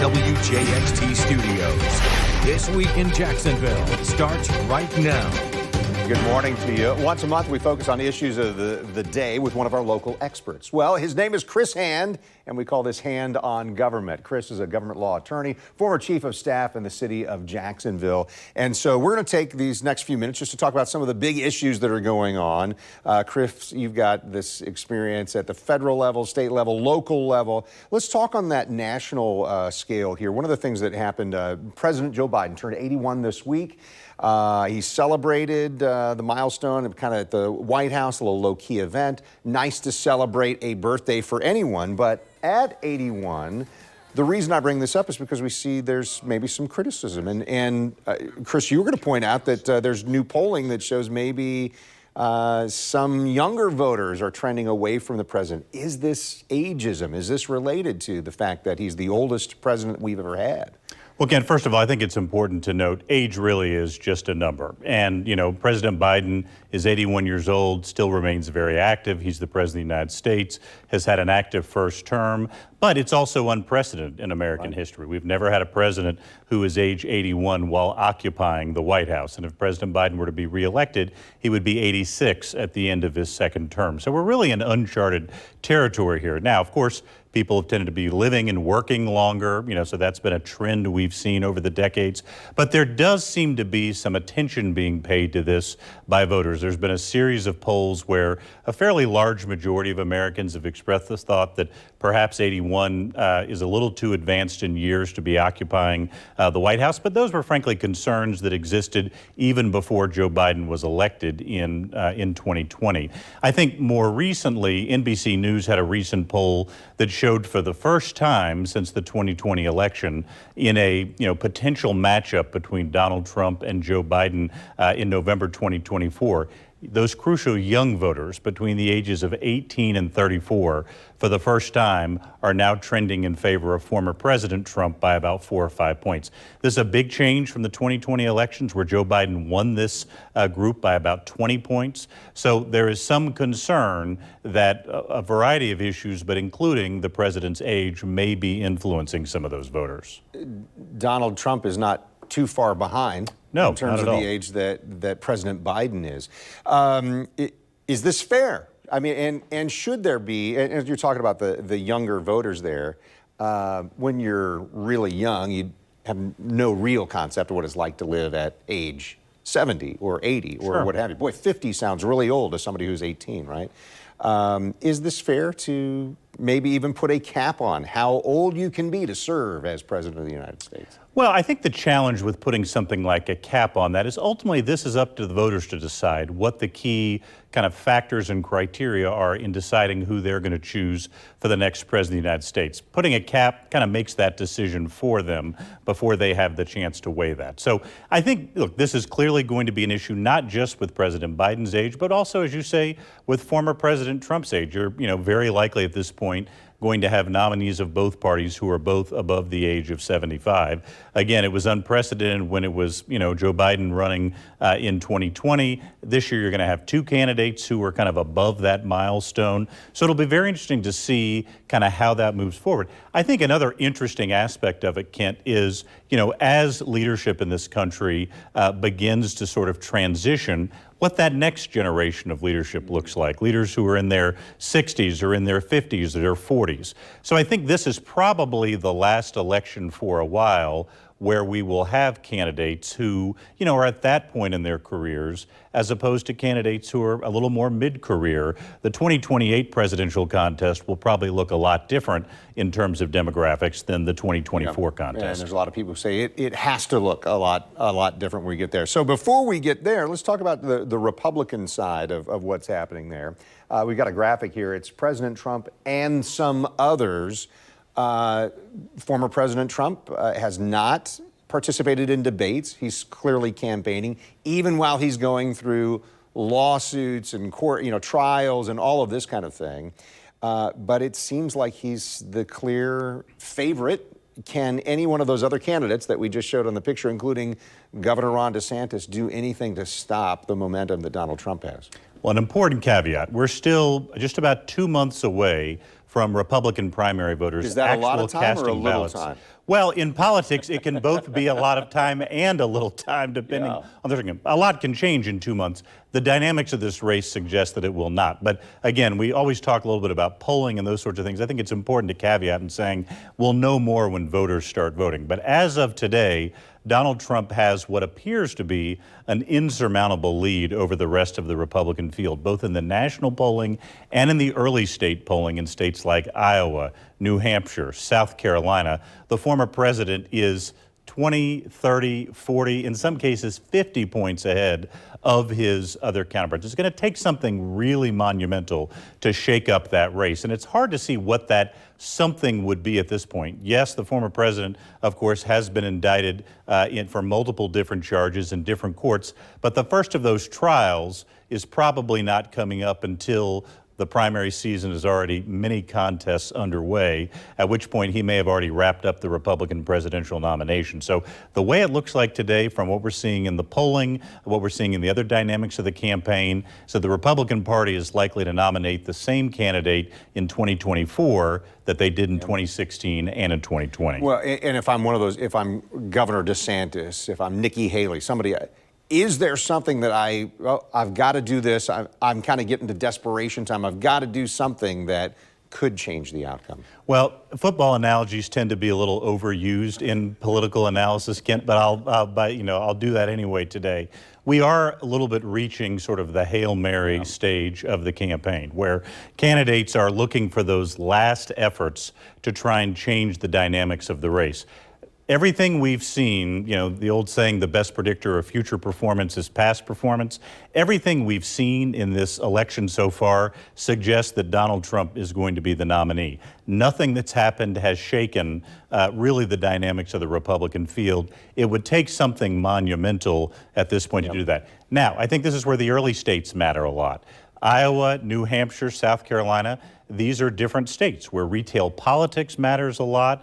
WJXT Studios. This Week in Jacksonville starts right now. Good morning to you. Once a month, we focus on issues of the day with one of our local experts. Well, his name is Chris Hand, and we call this Hand on Government. Chris is a government law attorney, former chief of staff in the city of Jacksonville. And so we're going to take these next few minutes just to talk about some of the big issues that are going on. Chris, you've got this experience at the federal level, state level, local level. Let's talk on that national scale here. One of the things that happened, President Joe Biden turned 81 this week. He celebrated the milestone kind of at the White House, a little low-key event. Nice to celebrate a birthday for anyone, but at 81, the reason I bring this up is because we see there's maybe some criticism. And Chris, you were going to point out that there's new polling that shows maybe some younger voters are trending away from the president. Is this ageism? Is this related to the fact that he's the oldest president we've ever had? Well, Ken, first of all, I think it's important to note age really is just a number. And, you know, President Biden is 81 years old, still remains very active. He's the president of the United States, has had an active first term, but it's also unprecedented in American history. We've never had a president who is age 81 while occupying the White House. And if President Biden were to be reelected, he would be 86 at the end of his second term. So we're really in uncharted territory here. Now, of course, people have tended to be living and working longer, you know, so that's been a trend we've seen over the decades. But there does seem to be some attention being paid to this by voters. There's been a series of polls where a fairly large majority of Americans have expressed this thought that perhaps 81 is a little too advanced in years to be occupying the White House. But those were frankly concerns that existed even before Joe Biden was elected in 2020. I think more recently, NBC News had a recent poll that showed for the first time since the 2020 election in a potential matchup between Donald Trump and Joe Biden in November 2024. Those crucial young voters between the ages of 18 and 34 for the first time are now trending in favor of former President Trump by about 4 or 5 points. This is a big change from the 2020 elections where Joe Biden won this group by about 20 points. So there is some concern that a variety of issues, but including the president's age, may be influencing some of those voters. Donald Trump is not too far behind. No, in terms of the age that President Biden is. Is this fair? I mean, and should there be, and as you're talking about the younger voters there, when you're really young, you have no real concept of what it's like to live at age 70 or 80 or what have you. Boy, 50 sounds really old to somebody who's 18, right? Is this fair to maybe even put a cap on how old you can be to serve as President of the United States? Well, I think the challenge with putting something like a cap on that is ultimately this is up to the voters to decide what the key kind of factors and criteria are in deciding who they're going to choose for the next president of the United States. Putting a cap kind of makes that decision for them before they have the chance to weigh that. So I think, look, this is clearly going to be an issue not just with President Biden's age, but also, as you say, with former President Trump's age. You're, very likely at this point going to have nominees of both parties who are both above the age of 75. Again, it was unprecedented when it was, Joe Biden running in 2020. This year, you're going to have two candidates who are kind of above that milestone. So it'll be very interesting to see kind of how that moves forward. I think another interesting aspect of it, Kent, is, as leadership in this country begins to sort of transition, what that next generation of leadership looks like. Leaders who are in their 60s or in their 50s or their 40s. So I think this is probably the last election for a while where we will have candidates who, are at that point in their careers, as opposed to candidates who are a little more mid-career. The 2028 presidential contest will probably look a lot different in terms of demographics than the 2024 contest. And there's a lot of people who say it has to look a lot different when we get there. So before we get there, let's talk about the Republican side of what's happening there. We've got a graphic here. It's President Trump and some others. Former President Trump has not participated in debates. He's clearly campaigning, even while he's going through lawsuits and court, trials and all of this kind of thing. But it seems like he's the clear favorite. Can any one of those other candidates that we just showed on the picture, including Governor Ron DeSantis, do anything to stop the momentum that Donald Trump has? Well, an important caveat. We're still just about 2 months away from Republican primary voters' Is that actual a lot of time casting or a little ballots. time? Well, in politics, it can both be a lot of time and a little time, depending on the thing. A lot can change in 2 months. The dynamics of this race suggest that it will not. But again, we always talk a little bit about polling and those sorts of things. I think it's important to caveat in saying we'll know more when voters start voting. But as of today, Donald Trump has what appears to be an insurmountable lead over the rest of the Republican field, both in the national polling and in the early state polling in states like Iowa, New Hampshire, South Carolina. The former president is 20, 30, 40, in some cases 50 points ahead of his other counterparts. It's going to take something really monumental to shake up that race. And it's hard to see what that something would be at this point. Yes, the former president, of course, has been indicted for multiple different charges in different courts. But the first of those trials is probably not coming up until the primary season is already many contests underway, at which point he may have already wrapped up the Republican presidential nomination. So the way it looks like today, from what we're seeing in the polling, what we're seeing in the other dynamics of the campaign, so the Republican Party is likely to nominate the same candidate in 2024 that they did in 2016 and in 2020. Well, and if I'm one of those, if I'm Governor DeSantis, if I'm Nikki Haley, somebody, is there something that I've got to do this? I'm kind of getting to desperation time. I've got to do something that could change the outcome. Well, football analogies tend to be a little overused in political analysis, Kent, but I'll do that anyway today. We are a little bit reaching sort of the Hail Mary stage of the campaign, where candidates are looking for those last efforts to try and change the dynamics of the race. Everything we've seen, the old saying, the best predictor of future performance is past performance. Everything we've seen in this election so far suggests that Donald Trump is going to be the nominee. Nothing that's happened has shaken really the dynamics of the Republican field. It would take something monumental at this point to do that. Now, I think this is where the early states matter a lot. Iowa, New Hampshire, South Carolina, these are different states where retail politics matters a lot.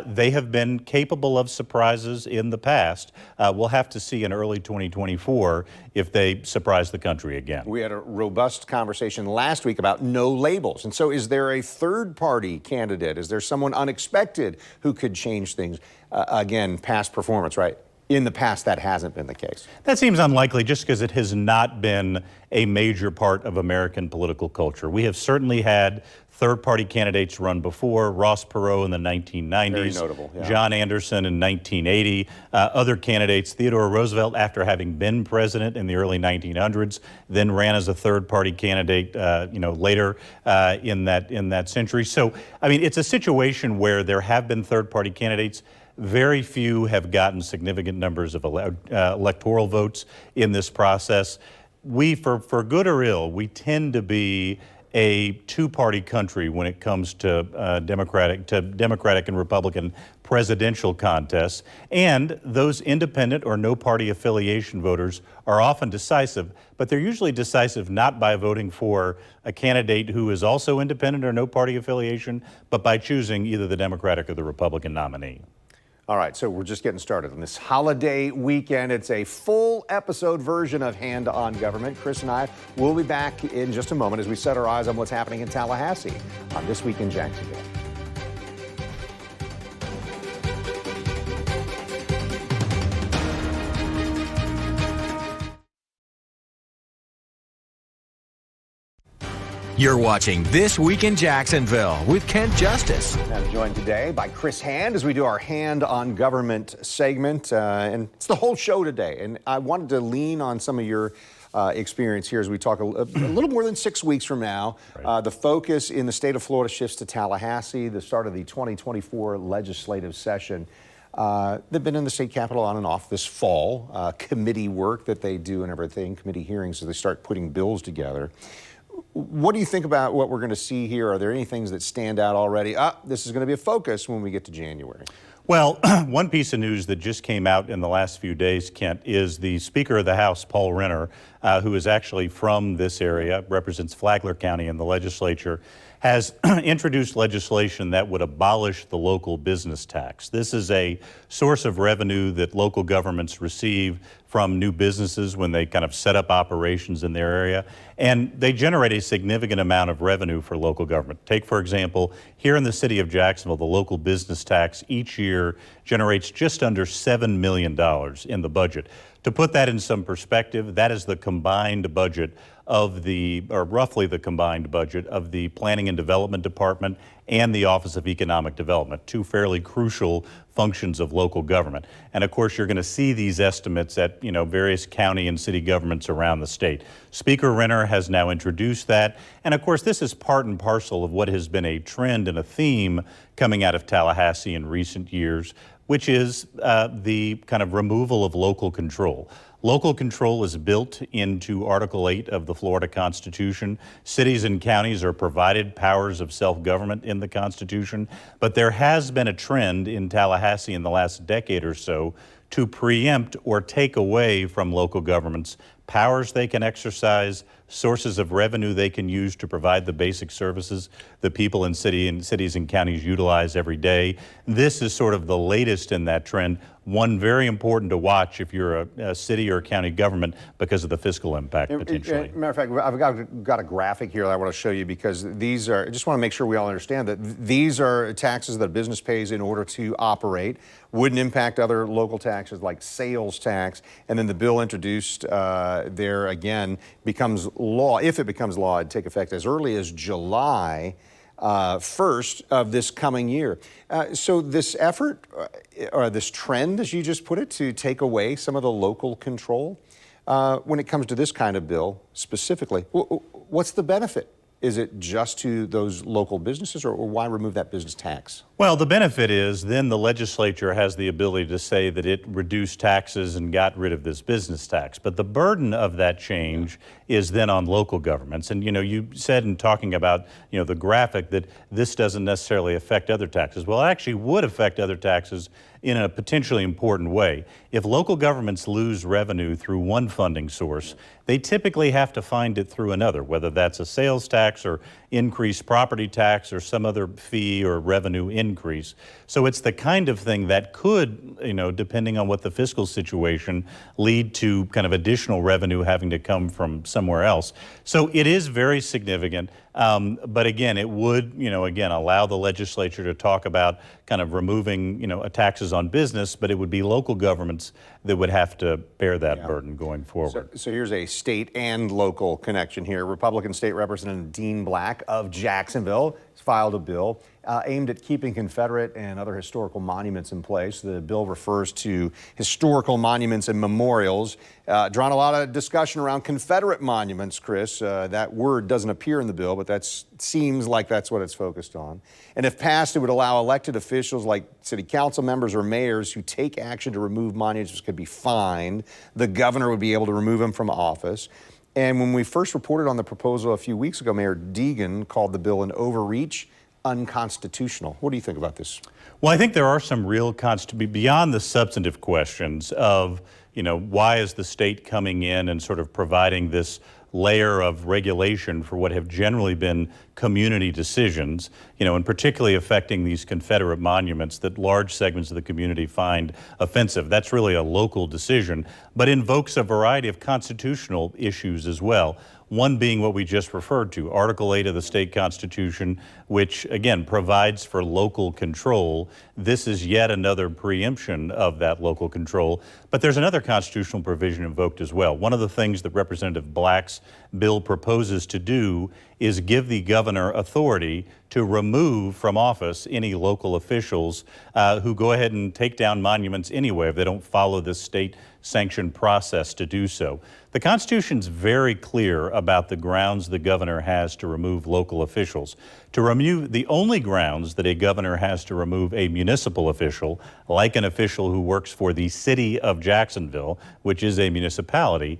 They have been capable of surprises in the past. We'll have to see in early 2024 if they surprise the country again. We had a robust conversation last week about no labels. And so is there a third-party candidate? Is there someone unexpected who could change things? Again, past performance, right? In the past, that hasn't been the case. That seems unlikely just because it has not been a major part of American political culture. We have certainly had third-party candidates run before, Ross Perot in the 1990s, very notable, John Anderson in 1980, other candidates, Theodore Roosevelt, after having been president in the early 1900s, then ran as a third-party candidate, later in that century. So, I mean, it's a situation where there have been third-party candidates. Very few have gotten significant numbers of electoral votes in this process. We, for good or ill, we tend to be a two-party country when it comes to Democratic and Republican presidential contests, and those independent or no-party affiliation voters are often decisive, but they're usually decisive not by voting for a candidate who is also independent or no-party affiliation, but by choosing either the Democratic or the Republican nominee. All right, so we're just getting started on this holiday weekend. It's a full episode version of Hand on Government. Chris and I will be back in just a moment as we set our eyes on what's happening in Tallahassee on This Week in Jacksonville. You're watching This Week in Jacksonville with Kent Justice. I'm joined today by Chris Hand as we do our Hand on Government segment. And it's the whole show today. And I wanted to lean on some of your experience here as we talk a little more than 6 weeks from now. Right. The focus in the state of Florida shifts to Tallahassee, the start of the 2024 legislative session. They've been in the state capitol on and off this fall. Committee work that they do and everything, committee hearings as they start putting bills together. What do you think about what we're going to see here? Are there any things that stand out already? This is going to be a focus when we get to January. Well, one piece of news that just came out in the last few days, Kent, is the Speaker of the House, Paul Renner, who is actually from this area, represents Flagler County in the legislature, has introduced legislation that would abolish the local business tax. This is a source of revenue that local governments receive from new businesses when they kind of set up operations in their area, and they generate a significant amount of revenue for local government. Take, for example, here in the city of Jacksonville, the local business tax each year year generates just under $7 million in the budget. To put that in some perspective, that is the combined budget of or roughly the combined budget of the Planning and Development Department and the Office of Economic Development, two fairly crucial functions of local government. And of course, you're going to see these estimates at various county and city governments around the state. Speaker Renner has now introduced that. And of course, this is part and parcel of what has been a trend and a theme coming out of Tallahassee in recent years, which is the kind of removal of local control. Local control is built into Article 8 of the Florida Constitution. Cities and counties are provided powers of self-government in the Constitution, but there has been a trend in Tallahassee in the last decade or so to preempt or take away from local governments powers they can exercise, sources of revenue they can use to provide the basic services that people in cities and counties utilize every day. This is sort of the latest in that trend, one very important to watch if you're a city or county government because of the fiscal impact potentially. Matter of fact, I've got a graphic here that I want to show you because these are, I just want to make sure we all understand that these are taxes that a business pays in order to operate, wouldn't impact other local taxes like sales tax, and then the bill introduced there again becomes law. If it becomes law, it'd take effect as early as July 1st of this coming year. So this effort, or this trend, as you just put it, to take away some of the local control, when it comes to this kind of bill specifically, what's the benefit? Is it just to those local businesses, or why remove that business tax? Well, the benefit is then the legislature has the ability to say that it reduced taxes and got rid of this business tax. But the burden of that change is then on local governments. And, you said in talking about, the graphic that this doesn't necessarily affect other taxes. Well, it actually would affect other taxes in a potentially important way. If local governments lose revenue through one funding source, they typically have to find it through another, whether that's a sales tax or increased property tax or some other fee or revenue increase. So it's the kind of thing that could, depending on what the fiscal situation, lead to kind of additional revenue having to come from somewhere else. So it is very significant. But again, it would, allow the legislature to talk about kind of removing, taxes on business, but it would be local governments that would have to bear that burden going forward. So here's a state and local connection here. Republican State Representative Dean Black of Jacksonville has filed a bill aimed at keeping Confederate and other historical monuments in place. The bill refers to historical monuments and memorials. Drawn a lot of discussion around Confederate monuments, Chris. That word doesn't appear in the bill, but that seems like that's what it's focused on. And if passed, it would allow elected officials like city council members or mayors who take action to remove monuments could be fined. The governor would be able to remove them from office. And when we first reported on the proposal a few weeks ago, Mayor Deegan called the bill an overreach, unconstitutional. What do you think about this? Well, I think there are some real beyond the substantive questions of, why is the state coming in and sort of providing this layer of regulation for what have generally been community decisions, and particularly affecting these Confederate monuments that large segments of the community find offensive. That's really a local decision, but invokes a variety of constitutional issues as well. One being what we just referred to, Article 8 of the state constitution, which again provides for local control. This is yet another preemption of that local control. But there's another constitutional provision invoked as well. One of the things that Representative Black's bill proposes to do is give the governor authority to remove from office any local officials who go ahead and take down monuments anyway if they don't follow this state-sanctioned process to do so. The Constitution's very clear about the grounds the governor has to remove local officials. To remove, the only grounds that a governor has to remove a municipal official, like an official who works for the city of Jacksonville, which is a municipality,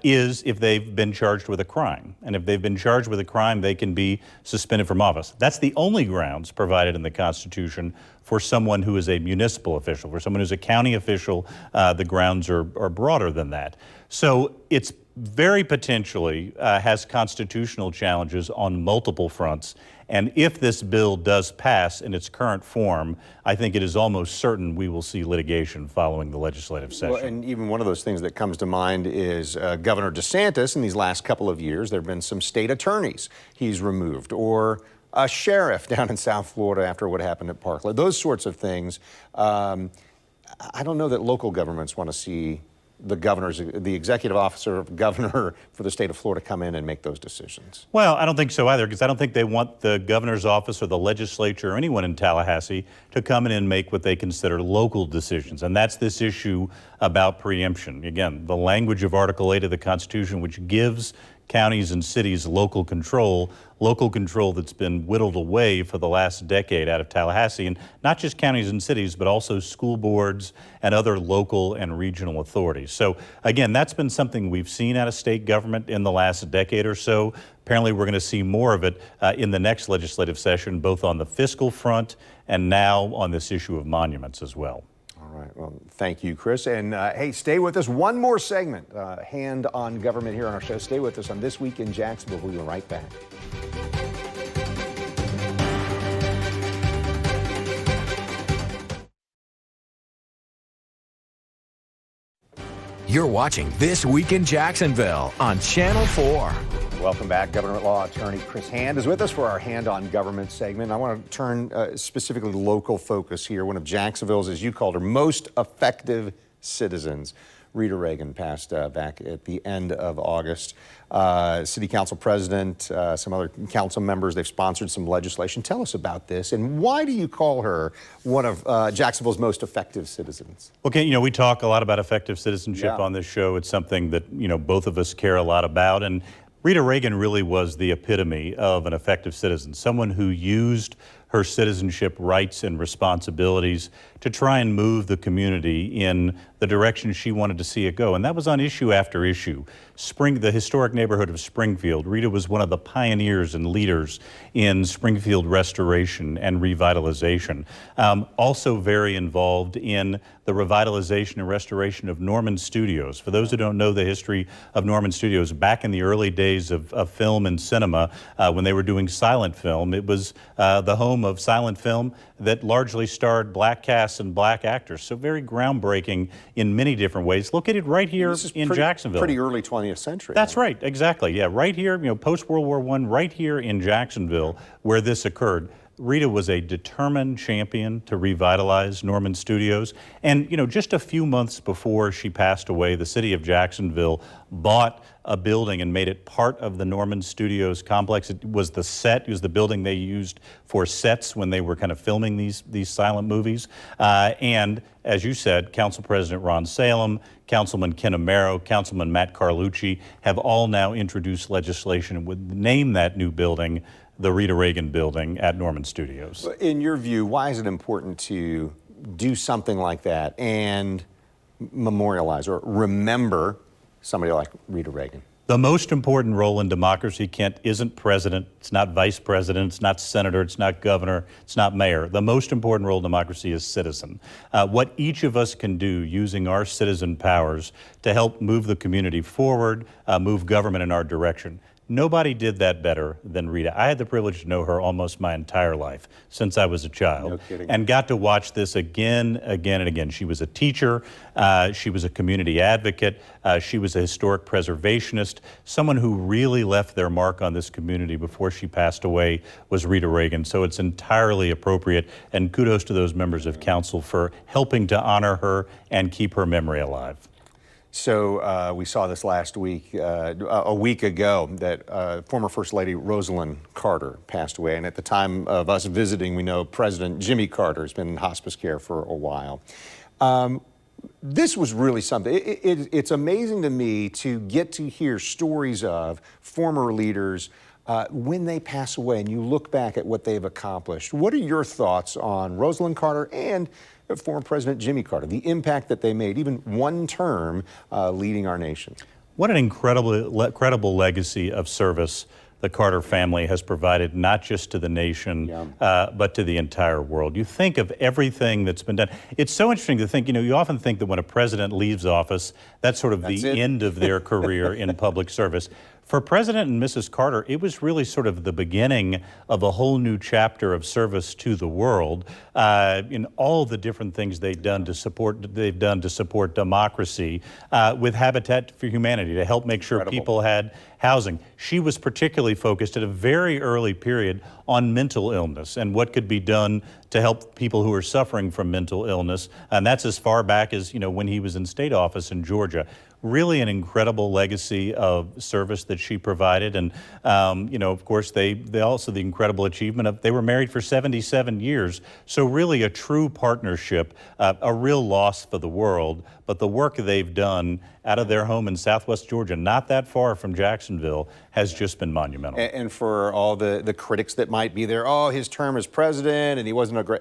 is if they've been charged with a crime. And if they've been charged with a crime, they can be suspended from office. That's the only grounds provided in the Constitution for someone who is a municipal official. For someone who's a county official, the grounds are broader than that. So it's very potentially has constitutional challenges on multiple fronts. And if this bill does pass in its current form, I think it is almost certain we will see litigation following the legislative session. Well, and even one of those things that comes to mind is Governor DeSantis in these last couple of years. There have been some state attorneys he's removed, or a sheriff down in South Florida after what happened at Parkland, those sorts of things. I don't know that local governments want to see the executive officer, governor for the state of Florida come in and make those decisions. Well, I don't think so either, because I don't think they want the governor's office or the legislature or anyone in Tallahassee to come in and make what they consider local decisions. And that's this issue about preemption. Again, the language of Article 8 of the Constitution, which gives counties and cities local control that's been whittled away for the last decade out of Tallahassee, and not just counties and cities, but also school boards and other local and regional authorities. So again, that's been something we've seen out of state government in the last decade or so. Apparently we're going to see more of it in the next legislative session, both on the fiscal front and now on this issue of monuments as well. All right. Well, thank you, Chris. And hey, stay with us. One more segment, Hand on Government, here on our show. Stay with us on This Week in Jacksonville. We'll be right back. You're watching This Week in Jacksonville on Channel 4. Welcome back. Government law attorney Chris Hand is with us for our Hand on Government segment. I want to turn specifically to local focus here. One of Jacksonville's, as you called her, most effective citizens, Rita Reagan, passed back at the end of August. City Council President, some other council members, they've sponsored some legislation. Tell us about this, and why do you call her one of Jacksonville's most effective citizens? Okay, you know, we talk a lot about effective citizenship on this show. It's something that, you know, both of us care a lot about, and Rita Reagan really was the epitome of an effective citizen, someone who used her citizenship rights and responsibilities to try and move the community in the direction she wanted to see it go. And that was on issue after issue. The historic neighborhood of Springfield, Rita was one of the pioneers and leaders in Springfield restoration and revitalization. Also very involved in the revitalization and restoration of Norman Studios. For those who don't know the history of Norman Studios, back in the early days of film and cinema, when they were doing silent film, it was the home of silent film that largely starred black casts and black actors. So very groundbreaking in many different ways. Located right here in Jacksonville. Pretty early 20th century. That's right, exactly. Yeah, right here, you know, post-World War I, right here in Jacksonville where this occurred. Rita was a determined champion to revitalize Norman Studios. And, you know, just a few months before she passed away, the city of Jacksonville bought a building and made it part of the Norman Studios complex. It was the set, it was the building they used for sets when they were kind of filming these silent movies. And as you said, Council President Ron Salem, Councilman Ken Amaro, Councilman Matt Carlucci have all now introduced legislation and would name that new building the Rita Reagan building at Norman Studios. In your view, why is it important to do something like that and memorialize or remember somebody like Rita Reagan? The most important role in democracy, Kent, isn't president, it's not vice president, it's not senator, it's not governor, it's not mayor. The most important role in democracy is citizen. What each of us can do using our citizen powers to help move the community forward, move government in our direction. Nobody did that better than Rita. I had the privilege to know her almost my entire life, since I was a child. No kidding. And got to watch this again and again. She was a teacher, she was a community advocate, she was a historic preservationist. Someone who really left their mark on this community before she passed away was Rita Reagan. So it's entirely appropriate, and kudos to those members of council for helping to honor her and keep her memory alive. So we saw this last week, a week ago, that former First Lady Rosalind Carter passed away. And at the time of us visiting, we know President Jimmy Carter has been in hospice care for a while. This was really something. It's amazing to me to get to hear stories of former leaders when they pass away and you look back at what they've accomplished. What are your thoughts on Rosalind Carter and former President Jimmy Carter, the impact that they made, even one term leading our nation? What an incredible legacy of service the Carter family has provided, not just to the nation, but to the entire world. You think of everything that's been done. It's so interesting to think, you know, you often think that when a president leaves office, that's sort of the end of their career in public service. For President and Mrs. Carter, it was really sort of the beginning of a whole new chapter of service to the world in all the different things they've done to support democracy with Habitat for Humanity to help make sure people had housing. She was particularly focused at a very early period on mental illness and what could be done to help people who are suffering from mental illness. And that's as far back as, when he was in state office in Georgia. Really an incredible legacy of service that she provided. And, of course, they also the incredible achievement of they were married for 77 years. So really a true partnership, a real loss for the world. But the work they've done out of their home in Southwest Georgia, not that far from Jacksonville, has just been monumental. And for all the critics that might be there, oh, his term as president and he wasn't a great,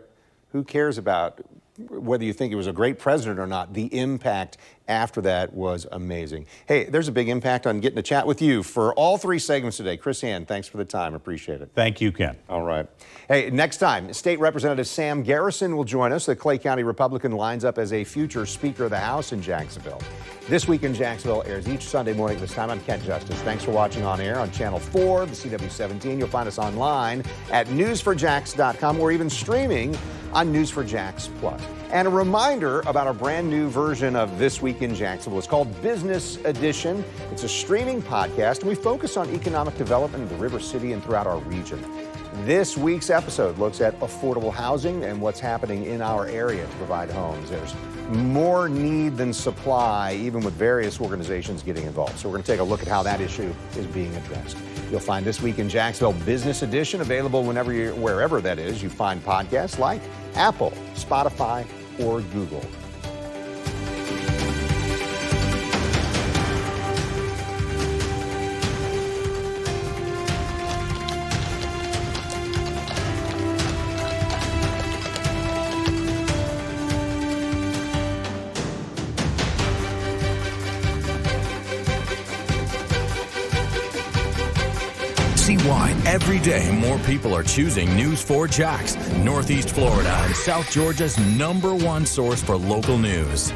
who cares about whether you think he was a great president or not? The impact after that was amazing. Hey, there's a big impact on getting to chat with you for all three segments today. Chris Hand, thanks for the time. Appreciate it. Thank you, Ken. All right. Hey, next time, State Representative Sam Garrison will join us. The Clay County Republican lines up as a future Speaker of the House in Jacksonville. This Week in Jacksonville airs each Sunday morning at this time. I'm Ken Justice. Thanks for watching on air on Channel 4, the CW17. You'll find us online at news4jax.com or even streaming on News4Jax Plus. And a reminder about our brand new version of This Week in Jacksonville. It's called Business Edition. It's a streaming podcast, and we focus on economic development in the River City and throughout our region. This week's episode looks at affordable housing and what's happening in our area to provide homes. There's more need than supply, even with various organizations getting involved. So we're going to take a look at how that issue is being addressed. You'll find This Week in Jacksonville Business Edition available wherever that is. You find podcasts like Apple, Spotify, or Google. See why every day more people are choosing News4Jax, Northeast Florida and South Georgia's #1 source for local news.